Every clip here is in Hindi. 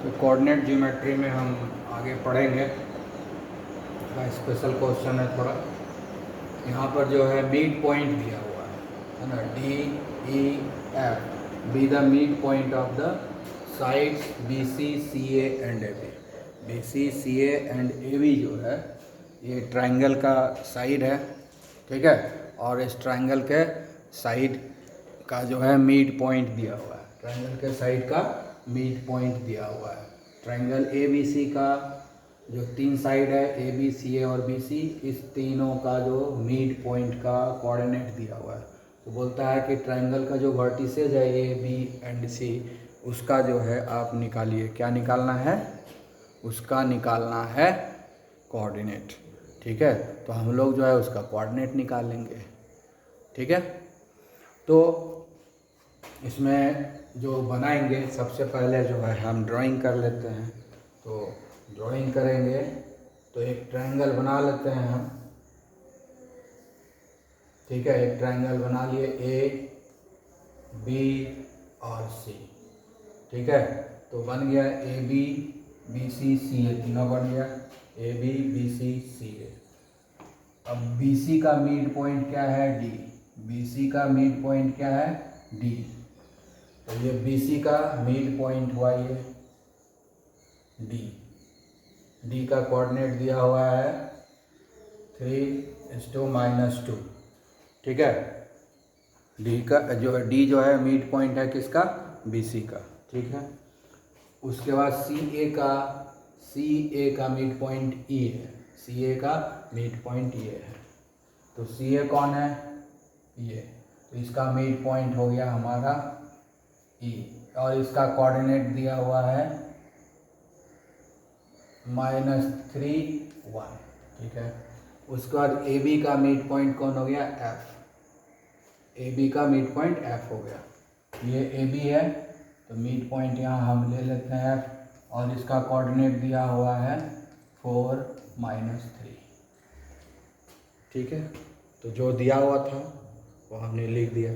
तो कोऑर्डिनेट ज्योमेट्री में हम आगे पढ़ेंगे। स्पेशल क्वेश्चन है थोड़ा। यहाँ पर जो है मिड पॉइंट दिया हुआ है ना, DEF be the mid point of the sides BC CA and AB। BC CA and AB जो है ये ट्रायंगल का साइड है, ठीक है। और इस ट्रायंगल के साइड का जो है मिड पॉइंट दिया हुआ है, ट्रायंगल के साइड का मिड पॉइंट दिया हुआ है। ट्रायंगल ABC का जो 3 साइड है AB CA और BC, इस तीनों का जो मिड पॉइंट का कोऑर्डिनेट दिया हुआ है। तो बोलता है कि ट्रायंगल का जो वर्टिसेज है AB एंड C, उसका जो है आप निकालिए। क्या निकालना है? उसका निकालना है कोऑर्डिनेट, ठीक है। तो हम लोग जो है उसका कोऑर्डिनेट निकालेंगे, ठीक है। तो इसमें जो बनाएंगे सबसे पहले जो है हम ड्राइंग कर लेते हैं। तो ड्राइंग करेंगे तो एक ट्रायंगल बना लेते हैं हम, ठीक है। एक ट्रायंगल बना लिए AB और C, ठीक है। तो बन गया AB BC CA, तीनों बन गया AB BC CA। अब BC का मिड पॉइंट क्या है? D। BC का मिड पॉइंट क्या है? D। तो ये BC का मिड पॉइंट हुआ ये D। D का कोऑर्डिनेट दिया हुआ है 3:-2, ठीक है। D का जो है D जो है मिड पॉइंट है किसका? BC का, ठीक है। उसके बाद CA का मिड पॉइंट E है। CA का मिड पॉइंट ये है। तो CA कौन है? ये। तो इसका मिड पॉइंट हो गया हमारा E, और इसका कोऑर्डिनेट दिया हुआ है -3, 1, ठीक है। उसके बाद AB का मिड पॉइंट कौन हो गया? F। AB का मिड पॉइंट F हो गया। ये AB है तो मिड पॉइंट यहाँ हम ले लेते हैं F, और इसका कोऑर्डिनेट दिया हुआ है 4, -3, ठीक है। तो जो दिया हुआ था वो हमने लिख दिया,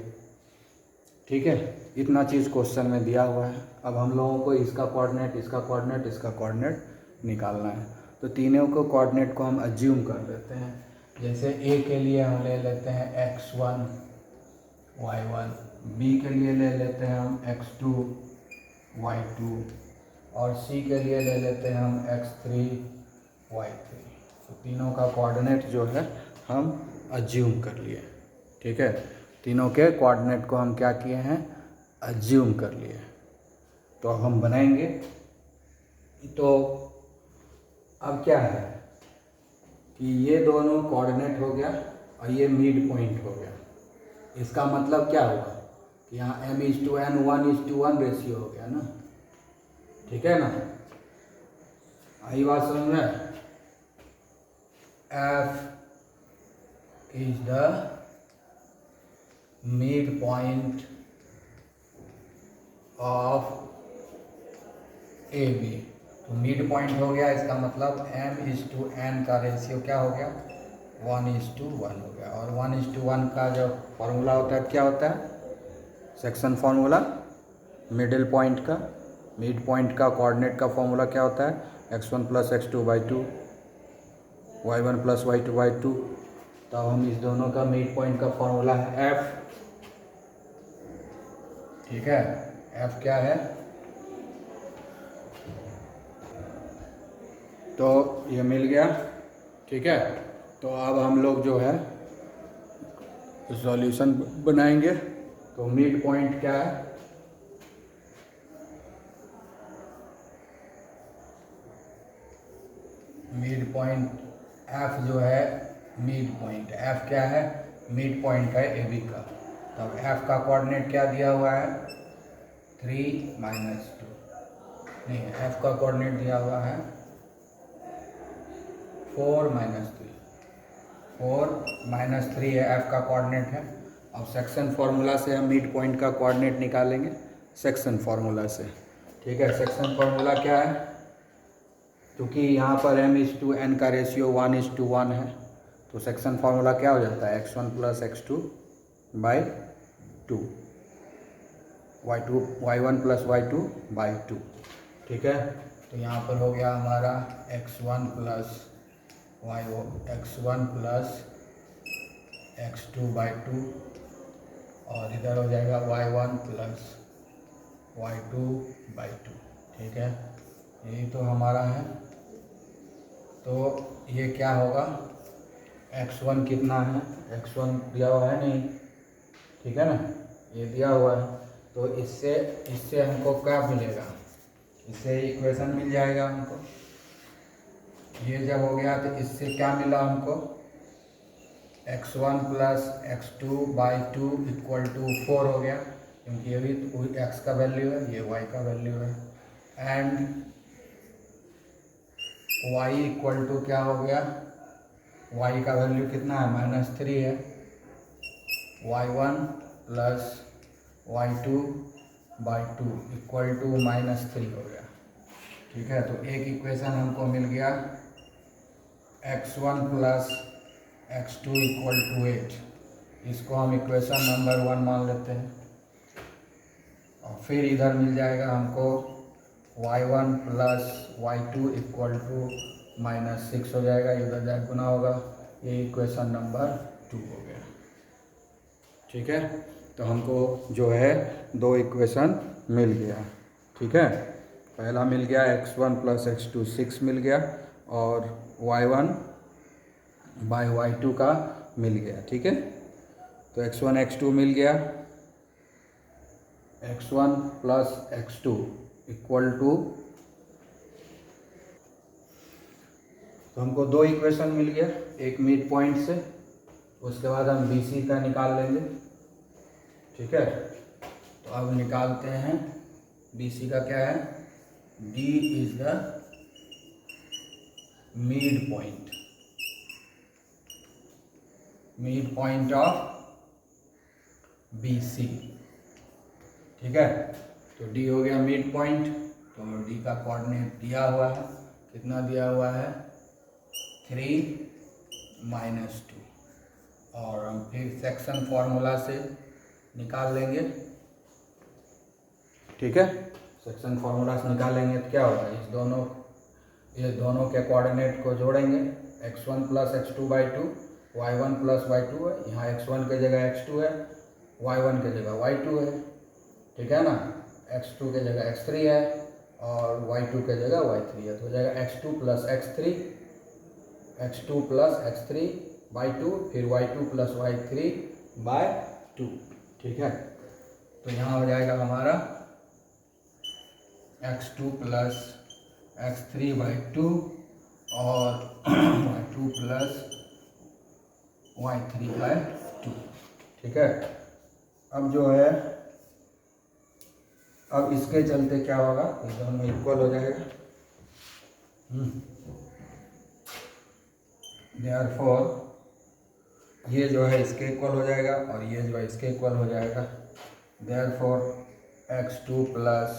ठीक है। इतना चीज़ क्वेश्चन में दिया हुआ है। अब हम लोगों को इसका कोऑर्डिनेट, इसका कोऑर्डिनेट, इसका कोऑर्डिनेट निकालना है। तो तीनों को कोऑर्डिनेट को हम अज्यूम कर लेते हैं। जैसे A के लिए हम ले लेते हैं x1 y1, B के लिए ले लेते हैं हम x2 y2, और C के लिए ले लेते हैं हम x3 y3। तो तीनों का कोऑर्डिनेट जो है हम अज्यूम कर लिए, ठीक है। तीनों के कोऑर्डिनेट को हम क्या किए हैं? अज्यूम कर लिए। तो अब हम बनाएंगे। तो अब क्या है कि ये दोनों कोऑर्डिनेट हो गया और ये मिड पॉइंट हो गया। इसका मतलब क्या हुआ कि यहाँ m:n 1:1 रेशियो हो गया ना, ठीक है ना। आई बात समझ में? F is the mid point of AB। तो मिड पॉइंट हो गया, इसका मतलब m:n का रेशियो क्या हो गया? 1:1 हो गया। और 1:1 का जो फॉर्मूला होता है क्या होता है? सेक्शन फार्मूला मिडिल पॉइंट का। मिड पॉइंट का कोऑर्डिनेट का फॉर्मूला क्या होता है? x1 + x2/2, y1 + y2/2। तो हम इस दोनों का मिड पॉइंट का फॉर्मूला है F, ठीक है। F क्या है? तो ये मिल गया, ठीक है। तो अब हम लोग जो है सॉल्यूशन बनाएंगे। तो मिड पॉइंट क्या है? मिड पॉइंट F जो है मिड पॉइंट, F क्या है? मिड पॉइंट है AB का। तब F का कोऑर्डिनेट क्या दिया हुआ है? 3 - 2, नहीं, F का कोऑर्डिनेट दिया हुआ है 4 - 3। 4 - 3 है F का कोऑर्डिनेट है। अब सेक्शन फार्मूला से हम मिड पॉइंट का कोऑर्डिनेट निकालेंगे, सेक्शन फार्मूला से, ठीक है। सेक्शन फार्मूला क्या है? क्योंकि यहाँ पर m:n का रेशियो 1:1 है, तो सेक्शन फार्मूला क्या हो जाता है? x1 + x2/2, y1 + y2/2, ठीक है। तो यहाँ पर हो गया हमारा x1 प्लस x2/2 और इधर हो जाएगा y1 प्लस y2/2। ठीक है, यही तो हमारा है। तो ये क्या होगा, x1 कितना है, x1 दिया हुआ है नहीं, ठीक है ना, ये दिया हुआ है। तो इससे हमको क्या मिलेगा, इससे इक्वेशन मिल जाएगा हमको। ये जब हो गया तो इससे क्या मिला हमको, x1 plus x2/2 equal to 4 हो गया, क्योंकि ये भी x का वैल्यू है, ये y का वैल्यू है। एंड y इक्वल टू क्या हो गया, y का वैल्यू कितना है, -3 है। y1 plus y2/2 equal to -3 हो गया। ठीक है, तो एक इक्वेशन हमको मिल गया x1 plus x2 equal to 8। इसको हम इक्वेशन नंबर 1 मान लेते हैं। और फिर इधर मिल जाएगा हमको y1 plus y2 equal to -6 हो जाएगा, इधर जाए गुना होगा, ये इक्वेशन नंबर 2 हो गया। ठीक है, तो हमको जो है 2 इक्वेशन मिल गया। ठीक है, पहला मिल गया x1 प्लस x2 6 मिल गया, और y1 बाय y2 का मिल गया। ठीक है, तो x1 x2 मिल गया, x1 plus x2 equal to, तो हमको 2 इक्वेशन मिल गया, एक मिड पॉइंट से, उसके बाद हम BC का निकाल लेंगे। ठीक है, तो अब निकालते हैं BC का क्या है, D is the mid point of BC। ठीक है, तो D हो गया मिड पॉइंट, तो D का कोऑर्डिनेट दिया हुआ है, कितना दिया हुआ है, 3 - 2, और हम फिर सेक्शन फॉर्मूला से निकाल लेंगे। ठीक है, सेक्शन फॉर्मूला से निकालेंगे तो क्या होगा, ये दोनों के कोऑर्डिनेट को जोड़ेंगे, x1 plus x2/2, y1 plus y2 है, यहाँ x1 के जगह x2 है, y1 के जगह y2 है। ठीक है ना, x2 के जगह x3 है और y2 के जगह y3 है, तो हो जाएगा x2 प्लस x3/2, फिर y2 प्लस y3/2। ठीक है, तो यहाँ हो जाएगा हमारा x2 प्लस x3/2 और y2 प्लस y3/2। ठीक है, अब जो है, अब इसके चलते क्या होगा, ये दोनों इक्वल हो जाएगा। देयरफॉर ये जो है इसके इक्वल हो जाएगा और ये जो है इसके इक्वल हो जाएगा। Therefore x2 plus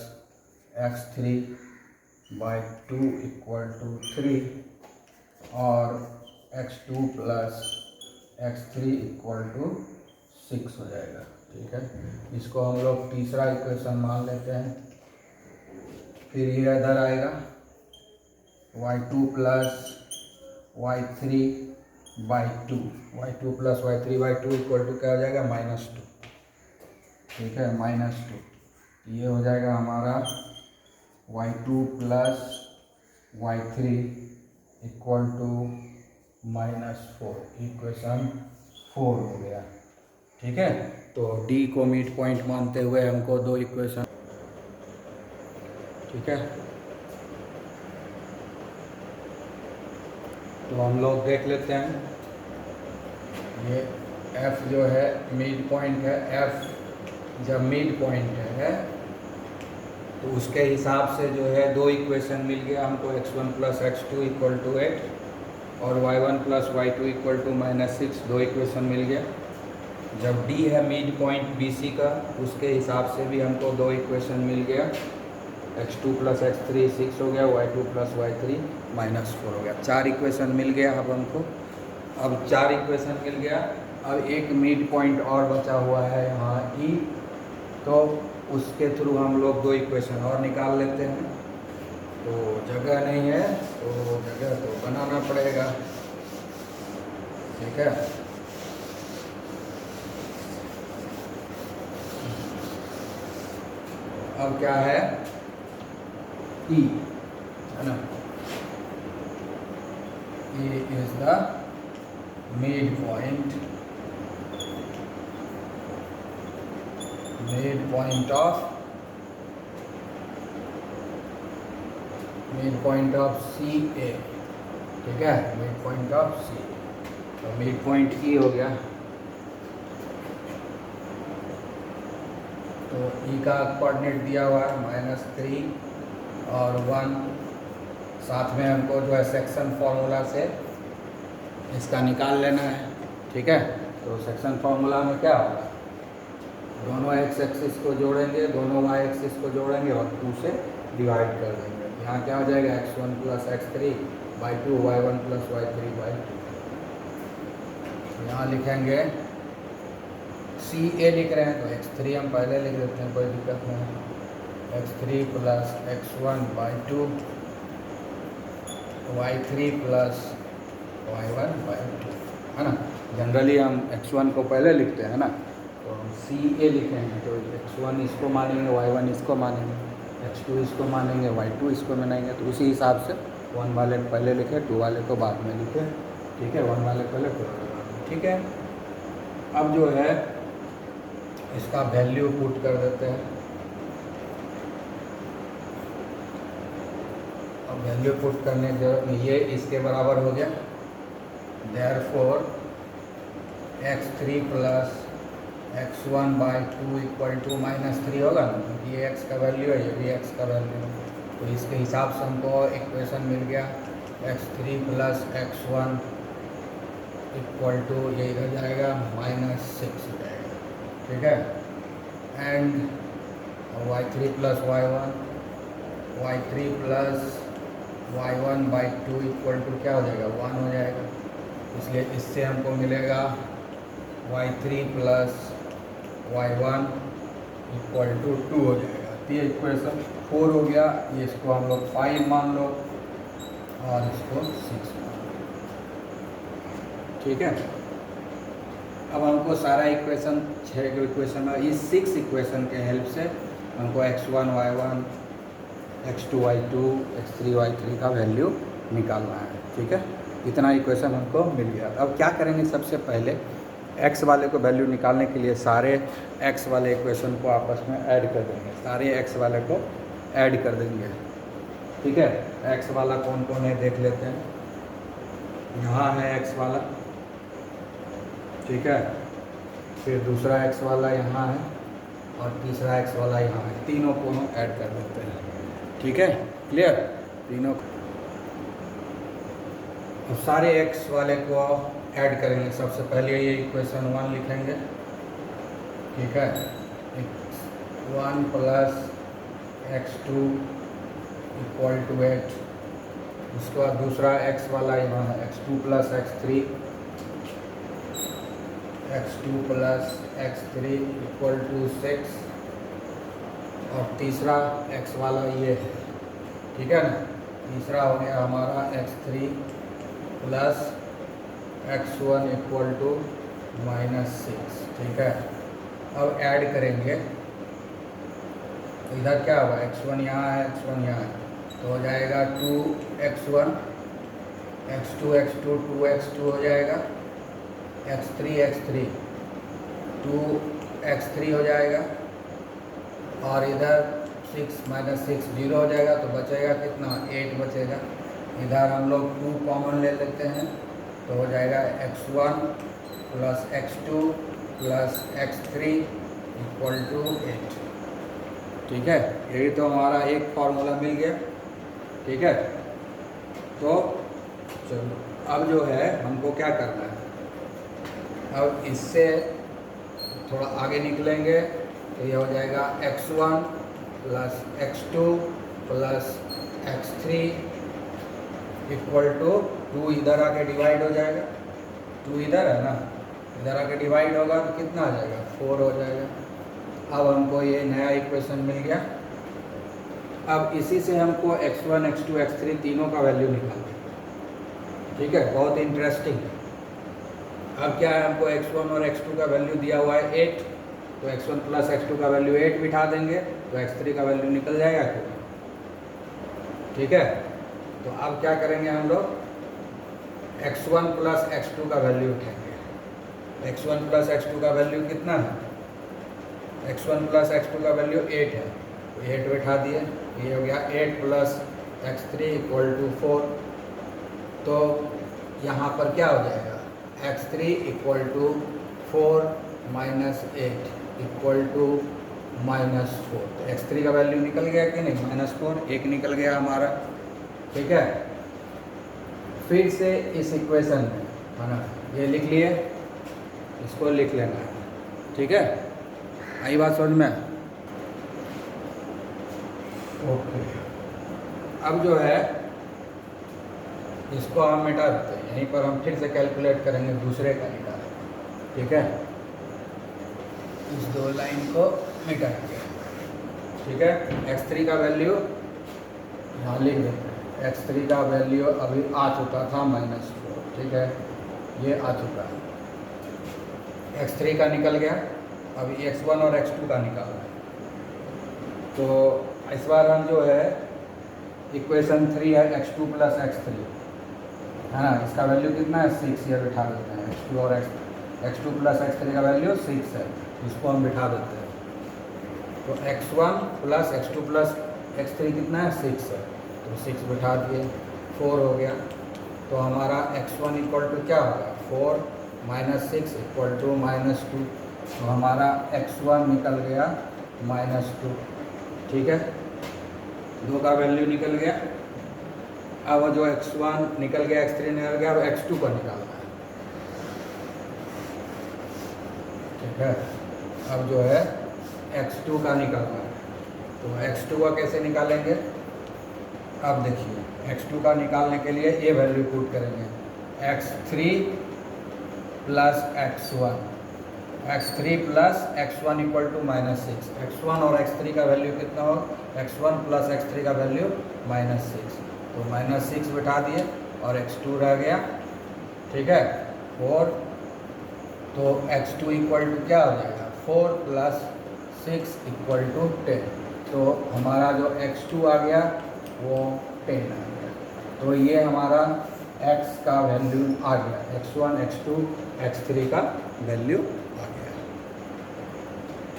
x3/2 equal to 3 और x2 plus x3 equal to 6 हो जाएगा। ठीक है, इसको हम लोग तीसरा इक्वेशन मान लेते हैं। फिर ये इधर आएगा y2 plus y3/2, y2 plus y3/2 equal to क्या हो जाएगा, -2। ठीक है, -2, ये हो जाएगा हमारा y2 plus y3 equal to -4, equation 4 हो गया। ठीक है, तो D को मिड पॉइंट मानते हुए हमको 2 इक्वेशन, ठीक है, तो हम लोग देख लेते हैं। ये F जो है मिड पॉइंट है, F जब मिड पॉइंट है तो उसके हिसाब से जो है 2 इक्वेशन मिल गया हमको, x1 plus x2 equal to 8 और y1 plus y2 equal to -6, 2 equation मिल गया। जब D है मिड पॉइंट BC का, उसके हिसाब से भी हमको 2 इक्वेशन मिल गया, x2 प्लस x3 6 हो गया, y2 प्लस y3 -4 हो गया। 4 इक्वेशन मिल गया अब हमको। अब 4 इक्वेशन मिल गया, अब एक मिड पॉइंट और बचा हुआ है यहाँ E, तो उसके थ्रू हम लोग 2 इक्वेशन और निकाल लेते हैं। जगह नहीं है तो जगह तो बनाना पड़ेगा, ठीक है। अब क्या है, E है ना, E is the midpoint of CA, ठीक है, midpoint of C। तो midpoint E हो गया, तो E का कोऑर्डिनेट दिया हुआ है -3 और 1। साथ में हमको जो है सेक्शन फार्मूला से इसका निकाल लेना है, ठीक है। तो सेक्शन फार्मूला में क्या होगा, दोनों x एक्सिस को जोड़ेंगे, दोनों y एक्सिस को जोड़ेंगे और 2 से डिवाइड कर देंगे। यहाँ क्या हो जाएगा, x1 + x3/2 y1 + y3/2। यहाँ लिखेंगे CA लिख रहे हैं तो x3 हम पहले लिख देते हैं, कोई दिक्कत नहीं है। x3 + x1/2 y3 + y1/2, है ना। जनरली हम x1 को पहले लिखते हैं ना, तो हम CA लिखेंगे तो x1 इसको मानेंगे, y1 इसको मानेंगे, x2 इसको मानेंगे, y2 इसको मानेंगे। तो उसी हिसाब से 1 वाले पहले लिखे, 2 वाले को बाद में लिखे, ठीक है। 1 वाले पहले, 2 वाले बाद में, ठीक है। अब जो है इसका वैल्यू पुट कर देते हैं। अब वैल्यू पुट करने के ये इसके बराबर हो गया, देयरफॉर x3 + x1/2 = -3 होगा ना, क्योंकि ये x का वैल्यू है, ये भी x का वैल्यू है। तो इसके हिसाब से हमको इक्वेशन मिल गया, x3 + x1 = ये इधर जाएगा -6 हो जाएगा, ठीक है। एंड y3 + y1/2 = क्या हो जाएगा, 1 हो जाएगा। इसलिए इससे हमको मिलेगा y3 + y1 = 2 हो जाएगा। तो ये इक्वेशन 4 हो गया। ये इसको हम लोग 5 मान लो और इसको 6 मान लो, ठीक है। अब हमको सारा इक्वेशन 6 के इक्वेशन है, इस 6 इक्वेशन के हेल्प से हमको x1 y1 x2 y2 x3 y3 का वैल्यू निकालना है, ठीक है। इतना इक्वेशन हमको मिल गया। अब क्या करेंगे, सबसे पहले x वाले को वैल्यू निकालने के लिए सारे x वाले इक्वेशन को आपस में ऐड कर देंगे, सारे x वाले को ऐड कर देंगे, ठीक है। x वाला कौन कौन है देख लेते हैं। यहाँ है x वाला, ठीक है, फिर दूसरा x वाला यहाँ है और तीसरा x वाला यहाँ है। तीनों को हम ऐड कर देते हैं, ठीक है, क्लियर। तीनों और सारे x वाले को ऐड करेंगे। सबसे पहले ये इक्वेशन 1 लिखेंगे, ठीक है, x1 + x2 = 8। उसके बाद दूसरा x वाला यहाँ है, x2 + x3 = 6। और तीसरा x वाला ये है, ठीक है ना। तीसरा हो गया हमारा x3 + x1 = -6, ठीक है। अब ऐड करेंगे, इधर क्या होगा, x1 यहाँ है, x1 यहाँ है, तो हो जाएगा 2x1, x2 2x2 हो जाएगा, x3 2x3 हो जाएगा, और इधर 6 - 6 0 हो जाएगा, तो बचेगा कितना, 8 बचेगा। इधर हम लोग 2 कॉमन ले लेते हैं, तो हो जाएगा x1 + x2 + x3 = 8, ठीक है। यही तो हमारा एक फार्मूला मिल गया, ठीक है। तो चलो अब जो है हमको क्या करना है, अब इससे थोड़ा आगे निकलेंगे तो ये हो जाएगा x1 + x2 + x3 = 2। इधर आके डिवाइड हो जाएगा, 2 इधर है ना, इधर आके डिवाइड होगा तो कितना आ जाएगा, 4 हो जाएगा। अब हमको ये नया इक्वेशन मिल गया, अब इसी से हमको x1, x2, x3 तीनों का वैल्यू निकालना है। ठीक है, बहुत इंटरेस्टिंग है। अब क्या है, हमको x1 और x2 का वैल्यू दिया हुआ है 8, तो x1 प्लस x2 का वैल्यू 8 बिठा देंगे तो x3 का वैल्यू निकल जाएगा क्यों। ठीक है, तो अब क्या करेंगे हम लोग, x1 प्लस x2 का वैल्यू उठाएंगे। x1 प्लस x2 का वैल्यू कितना है, x1 प्लस x2 का वैल्यू 8 है, तो 8 बिठा दिए, ये हो गया 8 प्लस x3 इक्वल टू 4। तो यहाँ पर क्या हो जाएगा, x3 equal to 4 minus 8 equal to -4। तो x3 का वैल्यू निकल गया कि नहीं, -4, 1 निकल गया हमारा। ठीक है, फिर से इस इक्वेशन में है ना, ये लिख लिए, इसको लिख लेना है। ठीक है, आई बात समझ में। ओके, अब जो है इसको हम मिटा देते हैं, यहीं पर हम फिर से कैलकुलेट करेंगे, दूसरे का निकालेंगे। ठीक है, इस 2 लाइन को मिटाएंगे। ठीक है, x3 का वैल्यू यहाँ लिख देते हैं, x3 का वैल्यू अभी आ चुका था -4। ठीक है, ये आ चुका है, x3 का निकल गया, अभी x1 और x2 का निकालना है। तो इस बार हम जो है इक्वेशन 3 है x2 प्लस x3 है ना, इसका वैल्यू कितना है 6, ये बिठा देते हैं। x2 और x2 प्लस x3 का वैल्यू 6 है, इसको हम बिठा देते हैं। तो x1 plus x2 plus x3 कितना है 6 है, तो 6 बिठा दिए, 4 हो गया। तो हमारा x1 इक्वल टू क्या होगा, 4 माइनस 6 इक्वल टू -2। तो हमारा x1 निकल गया -2। ठीक है, 2 का वैल्यू निकल गया। अब जो x1 निकल गया, x3 निकल गया, और x2 को निकालना है। ठीक है, अब जो है x2 का निकालना है। तो x2 का कैसे निकालेंगे, अब देखिए, x2 का निकालने के लिए ये वैल्यू पुट करेंगे, x3 plus x1, x3 plus x1 equal to -6। x1 और x3 का वैल्यू कितना हो, x1 प्लस x3 का वैल्यू -6, तो -6 बिठा दिए और x2 रह गया। ठीक है, 4, तो x2 इक्वल टू क्या हो जाएगा, 4 प्लस 6 इक्वल टू 10। तो हमारा जो x2 आ गया वो 10 आ गया। तो ये हमारा x का वैल्यू आ गया, x1, x2, x3 का वैल्यू आ गया।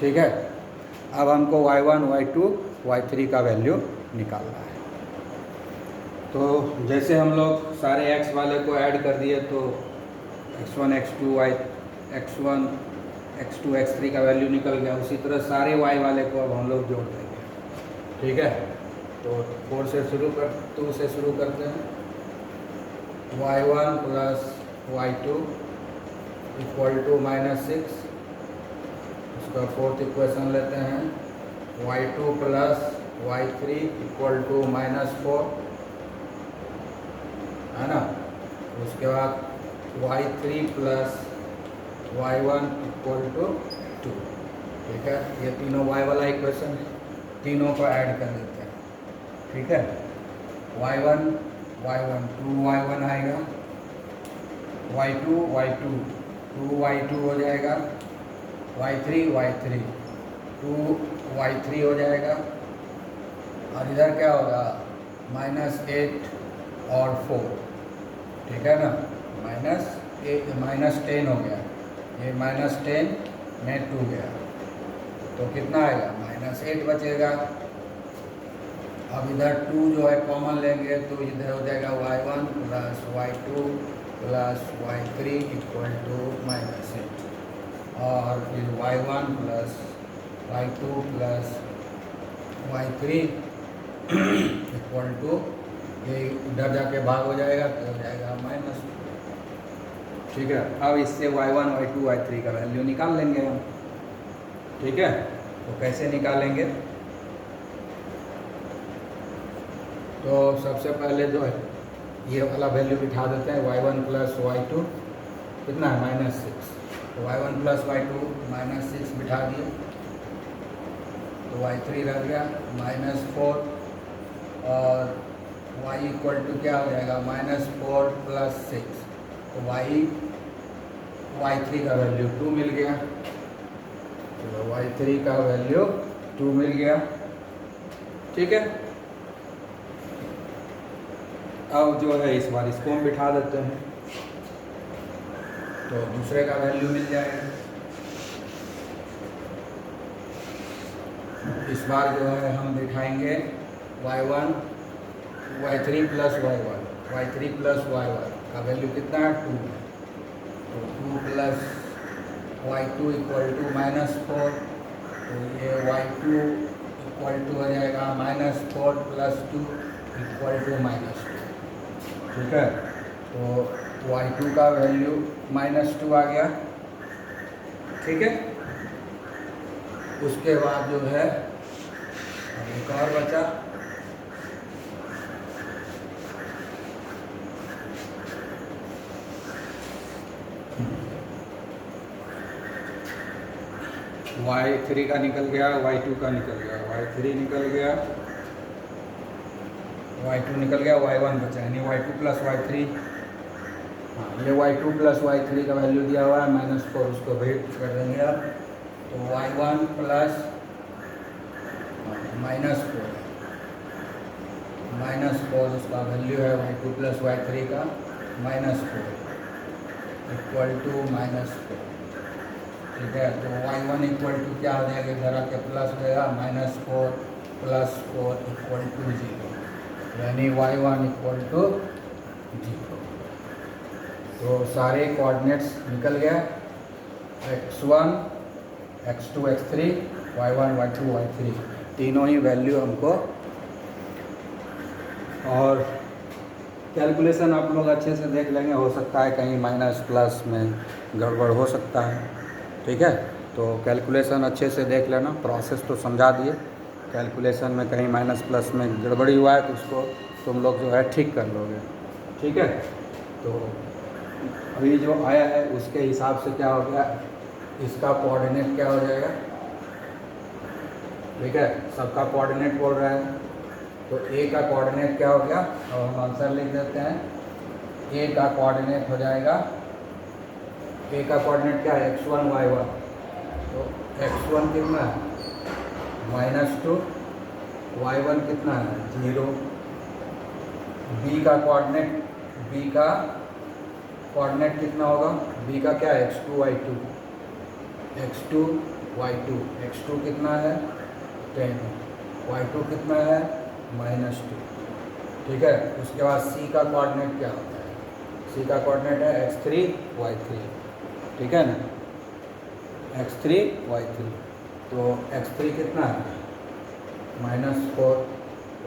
ठीक है, अब हमको y1, y2, y3 का वैल्यू निकालना है। तो जैसे हम लोग सारे x वाले को ऐड कर दिए, तो x1, x2, x1, x2, x3 का वैल्यू निकल गया। उसी तरह सारे y वाले को अब हम लोग जोड़ देंगे। ठीक है, तो 2 से शुरू करते हैं। y1 plus y2 equal to -6, उसका 4th इक्वेशन लेते हैं। y2 plus y3 equal to -4 है ना। उसके बाद y3 plus y1 equal to 2। ठीक है, ये तीनों y वाला इक्वेशन है, तीनों को ऐड कर देते हैं। ठीक है, y1 2y1 आएगा, y2 2y2 हो जाएगा, y3 2y3 हो जाएगा, और इधर क्या होगा -8 और 4। ठीक है ना, -10 हो गया, ये -10 में 2 गया, तो कितना आएगा -8 बचेगा। अब इधर 2 जो है कॉमन लेंगे, तो इधर हो जाएगा y1 plus y2 plus y3 equal to -8, और फिर y1 plus y2 plus y3 equal to, ये इधर जाके भाग हो जाएगा, तो हो जाएगा -2। ठीक है, अब इससे y1, y2, y3 का वैल्यू निकाल लेंगे हम। ठीक है, तो कैसे निकालेंगे, तो सबसे पहले जो है ये वाला वैल्यू बिठा देते हैं, y1 प्लस y2 कितना है -6, तो y1 प्लस y2 -6 बिठा दिए, तो y3 रह गया -4 और y इक्वल टू क्या हो जाएगा -4 + 6, तो y3 का वैल्यू 2 मिल गया। चलो y3 का वैल्यू 2 मिल गया, ठीक है। अब जो है इस बार इसको हम बिठा देते हैं, तो दूसरे का वैल्यू मिल जाएगा। इस बार जो है हम बिठाएंगे y1 y3 + y1, y3 + y1 का वैल्यू कितना है 2, तो 2 + y2 इक्वल टू -4, तो ये y2 इक्वल टू हो जाएगा -4 + 2 इक्वल टू -2, ठीक है। तो y2 का वैल्यू -2 आ गया, ठीक है। उसके बाद जो है एक और बचा, y3 का निकल गया, y2 का निकल गया, y3 निकल गया, y2 निकल गया, y1 बचा, यानी y2 + y3। हाँ, ये y2 + y3 का वैल्यू दिया हुआ है -4, उसको वेट कर देंगे आप, तो y1 + -4 उसका वैल्यू है y2 + y3 का -4 इक्वल टू -4, ठीक है। तो y1 इक्वल टू क्या हो जाएगा, इधर आके प्लस हो जाएगा, -4 + 4 इक्वल टू 0, यानी y1 इक्वल टू 0। तो सारे कोऑर्डिनेट्स निकल गया, x1 x2 x3 y1 y2 y3 तीनों ही वैल्यू हमको। और कैलकुलेशन आप लोग अच्छे से देख लेंगे, हो सकता है कहीं माइनस प्लस में गड़बड़ हो सकता है, ठीक है। तो कैलकुलेशन अच्छे से देख लेना, प्रोसेस तो समझा दिए, कैलकुलेशन में कहीं माइनस प्लस में गड़बड़ी हुआ है तो उसको तुम लोग जो है ठीक कर लोगे, ठीक है। तो अभी जो आया है उसके हिसाब से क्या हो गया, इसका कोऑर्डिनेट क्या हो जाएगा, ठीक है। सबका कोऑर्डिनेट बोल रहा है, तो ए का कोऑर्डिनेट क्या हो गया, और हम आंसर लिख देते हैं। ए का कोऑर्डिनेट हो जाएगा, ए का कोऑर्डिनेट क्या है x1 y1, तो x1 कितना है -2, y1 कितना है 0। बी का कोऑर्डिनेट कितना होगा, बी का क्या है x2 y2, x2 कितना है 10, y2 कितना है -2, ठीक है। उसके बाद सी का कोऑर्डिनेट क्या होता है, सी का कोऑर्डिनेट है x3 y3, ठीक है ना, x3 y3, तो x3 कितना है -4,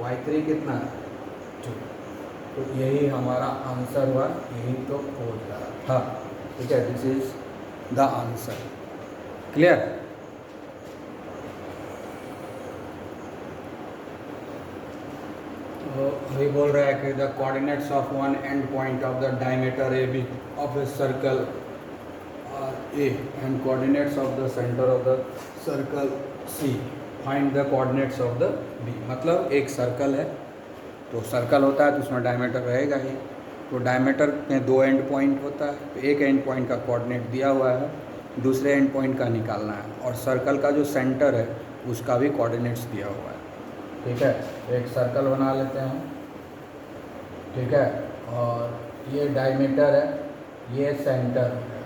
y3 कितना है 2, तो यही हमारा आंसर हुआ, यही तो खोज रहा था, ठीक है। This is the answer, clear. तो अभी बोल रहा है कि the coordinates of one end point of the diameter A B of a circle are A and coordinates of the centre of the circle C, find the coordinates of the B. मतलब एक सर्कल है, तो सर्कल होता है तो उसमें डायमीटर रहेगा ही, तो डायमीटर में 2 एंड पॉइंट होता है, तो एक एंड पॉइंट का कोऑर्डिनेट दिया हुआ है, दूसरे एंड पॉइंट का निकालना है, और सर्कल का जो सेंटर है उसका भी कोऑर्डिनेट्स दिया हुआ है, ठीक है। एक सर्कल बना लेते हैं, ठीक है, और ये डायमीटर है, ये सेंटर है,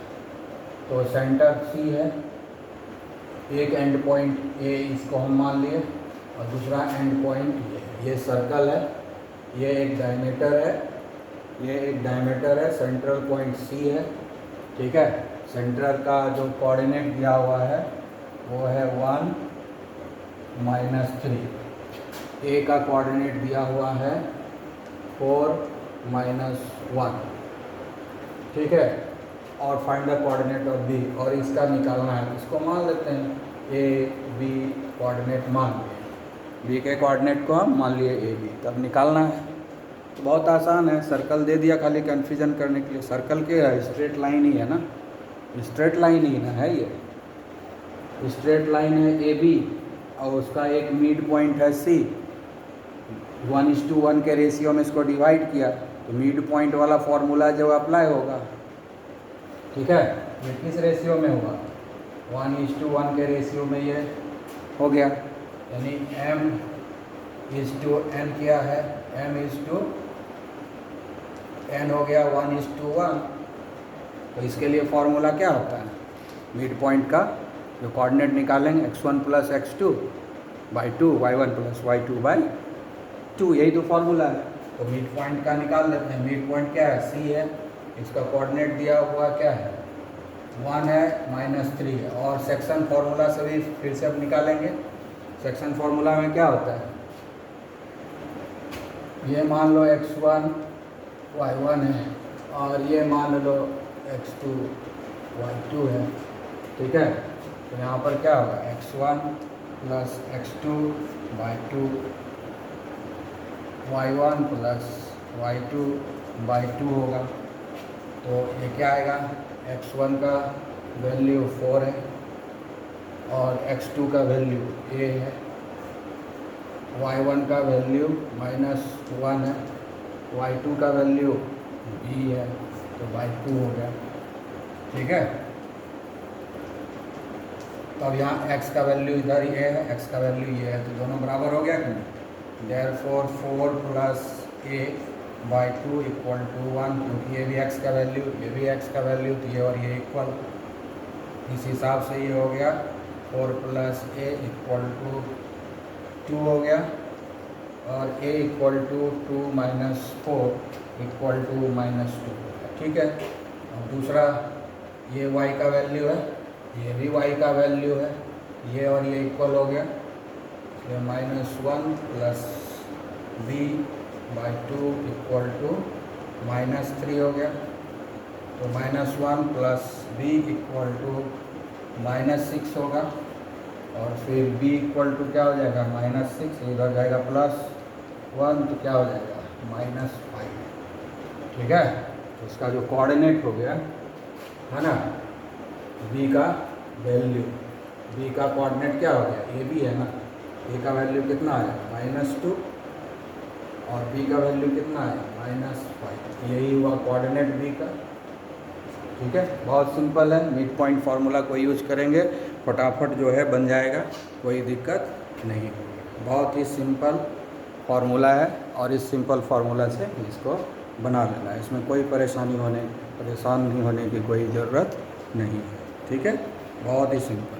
तो सेंटर सी है, एक एंड पॉइंट ए इसको हम मान लिए, और दूसरा एंड पॉइंट ये सर्कल है, ये एक डायमीटर है, ये एक डायमीटर है, सेंट्रल पॉइंट सी है, ठीक है। सेंटर का जो कोऑर्डिनेट दिया हुआ है वो है 1 -3, ए का कोऑर्डिनेट दिया हुआ है 4 -1, ठीक है। और find the coordinate of B, और इसका निकालना है, इसको मान लेते हैं ए बी कोऑर्डिनेट मान लिए, बी के कोऑर्डिनेट को हम मान लिए ए बी, तब निकालना है। तो बहुत आसान है, सर्कल दे दिया खाली कन्फ्यूजन करने के लिए, सर्कल के स्ट्रेट लाइन ही है ना, स्ट्रेट लाइन ही ना है, ये स्ट्रेट लाइन है ए बी, और उसका एक मिड पॉइंट है सी, 1:1 के रेशियो में इसको डिवाइड किया तो मिड पॉइंट वाला फॉर्मूला जो अप्लाई होगा, ठीक है। ये किस रेशियो में होगा, 1:1 के रेशियो में ये हो गया, यानी m:n क्या है, m:n हो गया 1:1। तो इसके लिए फॉर्मूला क्या होता है, मिड पॉइंट का जो कोऑर्डिनेट निकालेंगे x1 + x2 by 2, y1 + y2 by 2, यही तो फॉर्मूला है। तो मिड पॉइंट का निकाल लेते हैं। मिड पॉइंट क्या है, c है, इसका कोऑर्डिनेट दिया हुआ क्या है, 1 है, -3 है। और सेक्शन फार्मूला से भी फिर से अब निकालेंगे। सेक्शन फार्मूला में क्या होता है, ये मान लो x1 y1 है और ये मान लो x2 y2 है, ठीक है। तो यहाँ पर क्या होगा, x1 + x2 by 2, y1 + y2 by 2 होगा। तो ये क्या आएगा, x1 का वैल्यू 4 है और x2 का वैल्यू a है, y1 का वैल्यू -1 है, y2 का वैल्यू b है, तो बाई 2 हो गया, ठीक है। तो अब यहाँ x का वैल्यू इधर ये है, x का वैल्यू ये है, तो दोनों बराबर हो गया कि नहीं। देयरफॉर 4 + a बाई 2 = 1, क्योंकि ये भी x का वैल्यू, ये भी x का वैल्यू, तो ये और ये इक्वल। इस हिसाब से ये हो गया 4 + a = 2 हो गया, और a = 2 - 4 = -2, ठीक है। और दूसरा ये y का वैल्यू है, ये भी y का वैल्यू है, ये और ये इक्वल हो गया, ये -1 + b बाई 2 = -3 हो गया। तो -1 + b = -6 होगा, और फिर b = क्या हो जाएगा, -6, इधर जाएगा +1, तो क्या हो जाएगा, -5, ठीक है। तो इसका जो कोऑर्डिनेट हो गया है ना, b का वैल्यू, b का कोऑर्डिनेट क्या हो गया, a b है ना, a का वैल्यू कितना आया, -2, और b का वैल्यू कितना है, -5। यही हुआ कोऑर्डिनेट b का, ठीक है। बहुत सिंपल है, मिड पॉइंट फार्मूला को यूज करेंगे, फटाफट जो है बन जाएगा, कोई दिक्कत नहीं होगी। बहुत ही सिंपल फार्मूला है, और इस सिंपल फार्मूला से इसको बना लेना है, इसमें कोई परेशान नहीं होने की कोई ज़रूरत नहीं है, ठीक है। बहुत ही सिंपल।